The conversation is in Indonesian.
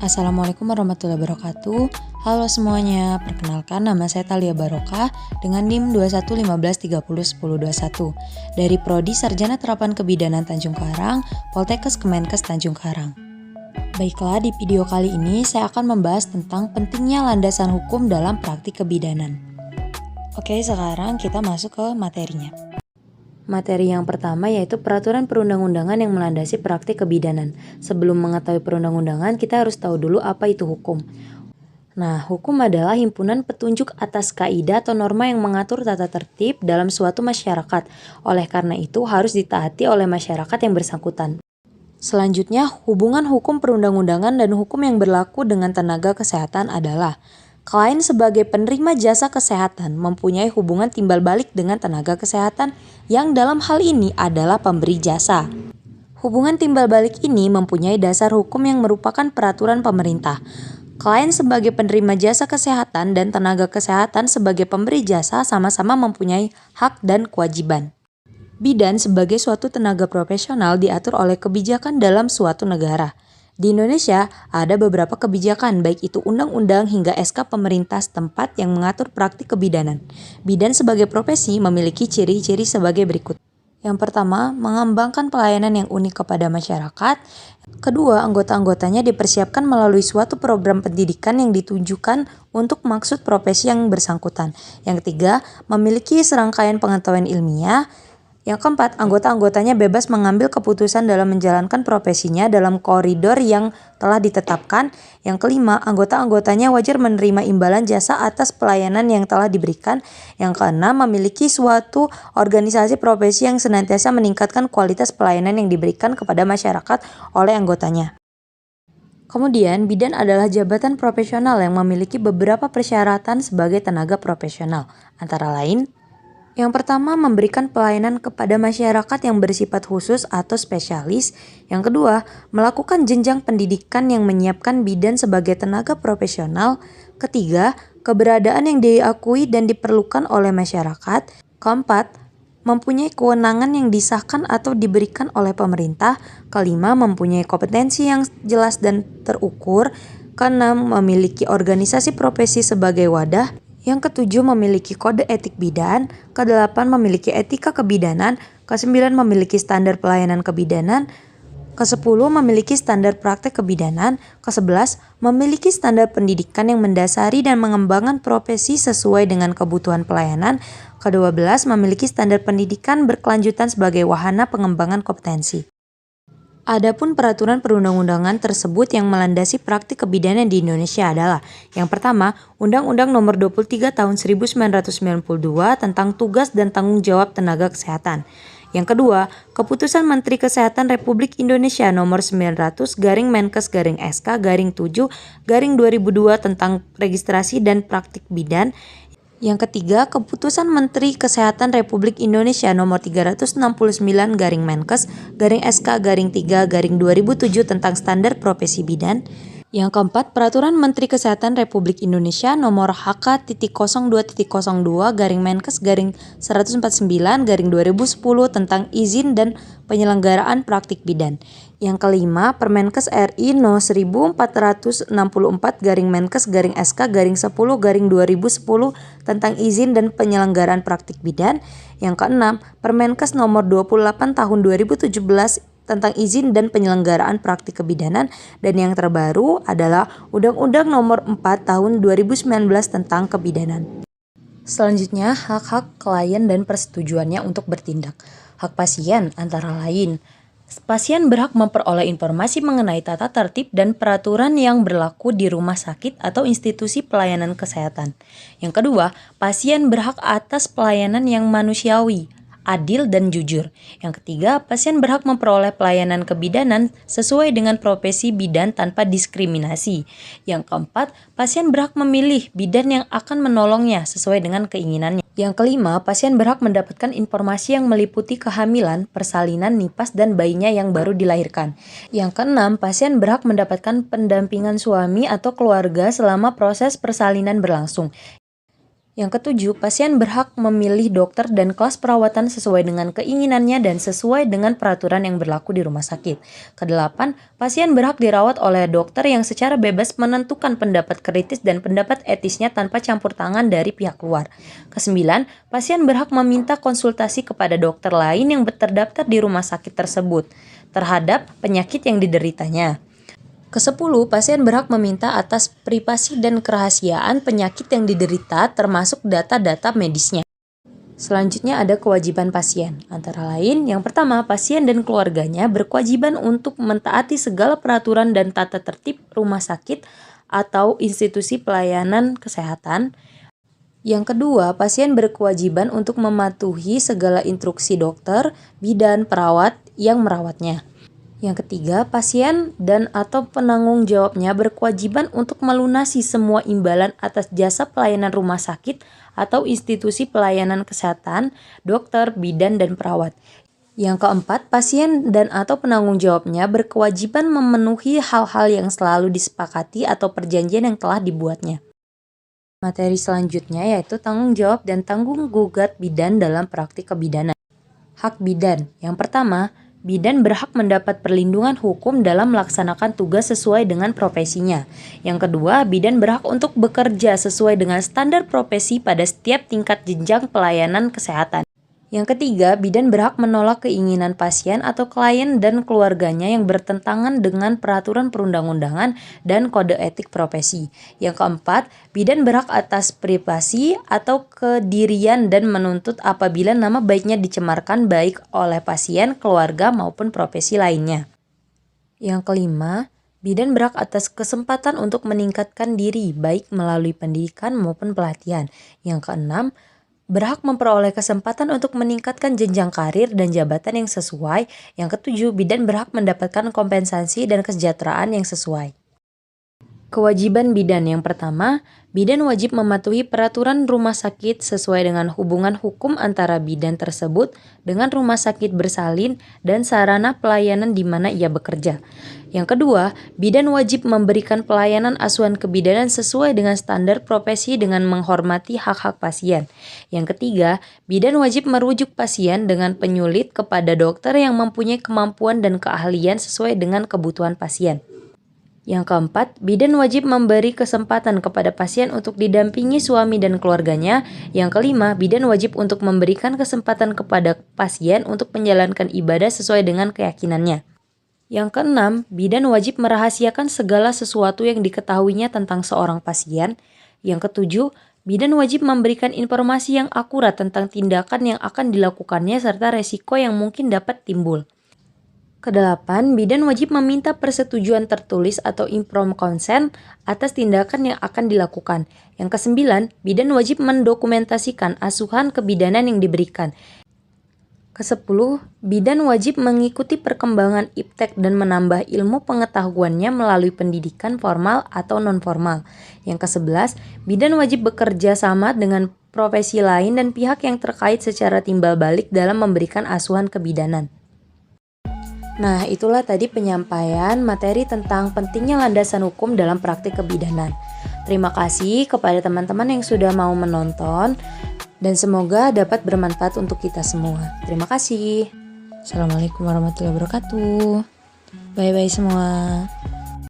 Assalamualaikum warahmatullahi wabarakatuh. Halo semuanya, perkenalkan nama saya Thalia Barokah dengan NIM 2115301021 dari Prodi Sarjana Terapan Kebidanan Tanjung Karang, Poltekkes Kemenkes Tanjung Karang. Baiklah, di video kali ini saya akan membahas tentang pentingnya landasan hukum dalam praktik kebidanan. Oke, sekarang kita masuk ke materinya. Materi yang pertama yaitu peraturan perundang-undangan yang melandasi praktik kebidanan. Sebelum mengetahui perundang-undangan, kita harus tahu dulu apa itu hukum. Nah, hukum adalah himpunan petunjuk atas kaidah atau norma yang mengatur tata tertib dalam suatu masyarakat. Oleh karena itu, harus ditaati oleh masyarakat yang bersangkutan. Selanjutnya, hubungan hukum perundang-undangan dan hukum yang berlaku dengan tenaga kesehatan adalah klien sebagai penerima jasa kesehatan mempunyai hubungan timbal balik dengan tenaga kesehatan yang dalam hal ini adalah pemberi jasa. Hubungan timbal balik ini mempunyai dasar hukum yang merupakan peraturan pemerintah. Klien sebagai penerima jasa kesehatan dan tenaga kesehatan sebagai pemberi jasa sama-sama mempunyai hak dan kewajiban. Bidan sebagai suatu tenaga profesional diatur oleh kebijakan dalam suatu negara. Di Indonesia, ada beberapa kebijakan, baik itu undang-undang hingga SK pemerintah setempat yang mengatur praktik kebidanan. Bidan sebagai profesi memiliki ciri-ciri sebagai berikut. Yang pertama, mengembangkan pelayanan yang unik kepada masyarakat. Kedua, anggota-anggotanya dipersiapkan melalui suatu program pendidikan yang ditujukan untuk maksud profesi yang bersangkutan. Yang ketiga, memiliki serangkaian pengetahuan ilmiah. Yang keempat, anggota-anggotanya bebas mengambil keputusan dalam menjalankan profesinya dalam koridor yang telah ditetapkan. Yang kelima, anggota-anggotanya wajar menerima imbalan jasa atas pelayanan yang telah diberikan. Yang keenam, memiliki suatu organisasi profesi yang senantiasa meningkatkan kualitas pelayanan yang diberikan kepada masyarakat oleh anggotanya. Kemudian, bidan adalah jabatan profesional yang memiliki beberapa persyaratan sebagai tenaga profesional, antara lain: yang pertama, memberikan pelayanan kepada masyarakat yang bersifat khusus atau spesialis. Yang kedua, melakukan jenjang pendidikan yang menyiapkan bidan sebagai tenaga profesional. Ketiga, keberadaan yang diakui dan diperlukan oleh masyarakat. Keempat, mempunyai kewenangan yang disahkan atau diberikan oleh pemerintah. Kelima, mempunyai kompetensi yang jelas dan terukur. Keenam, memiliki organisasi profesi sebagai wadah. Yang ketujuh, memiliki kode etik bidan. Kedelapan, memiliki etika kebidanan. Kesembilan, memiliki standar pelayanan kebidanan. Kesepuluh, memiliki standar praktek kebidanan. Kesebelas, memiliki standar pendidikan yang mendasari dan mengembangkan profesi sesuai dengan kebutuhan pelayanan. Kedua belas, memiliki standar pendidikan berkelanjutan sebagai wahana pengembangan kompetensi. Adapun peraturan perundang-undangan tersebut yang melandasi praktik kebidanan di Indonesia adalah: yang pertama, Undang-Undang Nomor 23 Tahun 1992 tentang tugas dan tanggung jawab tenaga kesehatan. Yang kedua, Keputusan Menteri Kesehatan Republik Indonesia Nomor 900-Menkes-7-2002 tentang registrasi dan praktik bidan. Yang ketiga, Keputusan Menteri Kesehatan Republik Indonesia Nomor 369-SK-3/2007 tentang standar profesi bidan. Yang keempat, Peraturan Menteri Kesehatan Republik Indonesia Nomor HK.02.02/Menkes-149/2010 tentang izin dan penyelenggaraan praktik bidan. Yang kelima, Permenkes RI No 1464/Menkes-SK-10/2010 tentang izin dan penyelenggaraan praktik bidan. Yang keenam, Permenkes Nomor 28 Tahun 2017 tentang izin dan penyelenggaraan praktik kebidanan. Dan yang terbaru adalah Undang-Undang Nomor 4 Tahun 2019 tentang kebidanan. Selanjutnya, hak-hak klien dan persetujuannya untuk bertindak. Hak pasien antara lain: pasien berhak memperoleh informasi mengenai tata tertib dan peraturan yang berlaku di rumah sakit atau institusi pelayanan kesehatan. Yang kedua, pasien berhak atas pelayanan yang manusiawi, adil dan jujur. Yang ketiga, pasien berhak memperoleh pelayanan kebidanan sesuai dengan profesi bidan tanpa diskriminasi. Yang keempat, pasien berhak memilih bidan yang akan menolongnya sesuai dengan keinginannya. Yang kelima, pasien berhak mendapatkan informasi yang meliputi kehamilan, persalinan, nipas, dan bayinya yang baru dilahirkan. Yang keenam, pasien berhak mendapatkan pendampingan suami atau keluarga selama proses persalinan berlangsung. Yang ketujuh, pasien berhak memilih dokter dan kelas perawatan sesuai dengan keinginannya dan sesuai dengan peraturan yang berlaku di rumah sakit. Kedelapan, pasien berhak dirawat oleh dokter yang secara bebas menentukan pendapat kritis dan pendapat etisnya tanpa campur tangan dari pihak luar. Kesembilan, pasien berhak meminta konsultasi kepada dokter lain yang terdaftar di rumah sakit tersebut terhadap penyakit yang dideritanya. Kesepuluh, pasien berhak meminta atas privasi dan kerahasiaan penyakit yang diderita termasuk data-data medisnya. Selanjutnya ada kewajiban pasien. Antara lain, yang pertama, pasien dan keluarganya berkewajiban untuk mentaati segala peraturan dan tata tertib rumah sakit atau institusi pelayanan kesehatan. Yang kedua, pasien berkewajiban untuk mematuhi segala instruksi dokter, bidan, perawat yang merawatnya. Yang ketiga, pasien dan atau penanggung jawabnya berkewajiban untuk melunasi semua imbalan atas jasa pelayanan rumah sakit atau institusi pelayanan kesehatan, dokter, bidan, dan perawat. Yang keempat, pasien dan atau penanggung jawabnya berkewajiban memenuhi hal-hal yang selalu disepakati atau perjanjian yang telah dibuatnya. Materi selanjutnya yaitu tanggung jawab dan tanggung gugat bidan dalam praktik kebidanan. Hak bidan. Yang pertama, bidan berhak mendapat perlindungan hukum dalam melaksanakan tugas sesuai dengan profesinya. Yang kedua, bidan berhak untuk bekerja sesuai dengan standar profesi pada setiap tingkat jenjang pelayanan kesehatan. Yang ketiga, bidan berhak menolak keinginan pasien atau klien dan keluarganya yang bertentangan dengan peraturan perundang-undangan dan kode etik profesi. Yang keempat, bidan berhak atas privasi atau kedirian dan menuntut apabila nama baiknya dicemarkan baik oleh pasien, keluarga maupun profesi lainnya. Yang kelima, bidan berhak atas kesempatan untuk meningkatkan diri baik melalui pendidikan maupun pelatihan. Yang keenam, berhak memperoleh kesempatan untuk meningkatkan jenjang karir dan jabatan yang sesuai. Yang ketujuh, bidan berhak mendapatkan kompensasi dan kesejahteraan yang sesuai. Kewajiban bidan yang pertama, bidan wajib mematuhi peraturan rumah sakit sesuai dengan hubungan hukum antara bidan tersebut dengan rumah sakit bersalin dan sarana pelayanan di mana ia bekerja. Yang kedua, bidan wajib memberikan pelayanan asuhan kebidanan sesuai dengan standar profesi dengan menghormati hak-hak pasien. Yang ketiga, bidan wajib merujuk pasien dengan penyulit kepada dokter yang mempunyai kemampuan dan keahlian sesuai dengan kebutuhan pasien. Yang keempat, bidan wajib memberi kesempatan kepada pasien untuk didampingi suami dan keluarganya. Yang kelima, bidan wajib untuk memberikan kesempatan kepada pasien untuk menjalankan ibadah sesuai dengan keyakinannya. Yang keenam, bidan wajib merahasiakan segala sesuatu yang diketahuinya tentang seorang pasien. Yang ketujuh, bidan wajib memberikan informasi yang akurat tentang tindakan yang akan dilakukannya serta resiko yang mungkin dapat timbul. Kedelapan, bidan wajib meminta persetujuan tertulis atau informed consent atas tindakan yang akan dilakukan. Yang kesembilan, bidan wajib mendokumentasikan asuhan kebidanan yang diberikan. Kesepuluh, bidan wajib mengikuti perkembangan iptek dan menambah ilmu pengetahuannya melalui pendidikan formal atau non-formal. Yang kesebelas, bidan wajib bekerja sama dengan profesi lain dan pihak yang terkait secara timbal balik dalam memberikan asuhan kebidanan. Nah, itulah tadi penyampaian materi tentang pentingnya landasan hukum dalam praktik kebidanan. Terima kasih kepada teman-teman yang sudah mau menonton dan semoga dapat bermanfaat untuk kita semua. Terima kasih. Assalamualaikum warahmatullahi wabarakatuh. Bye-bye semua.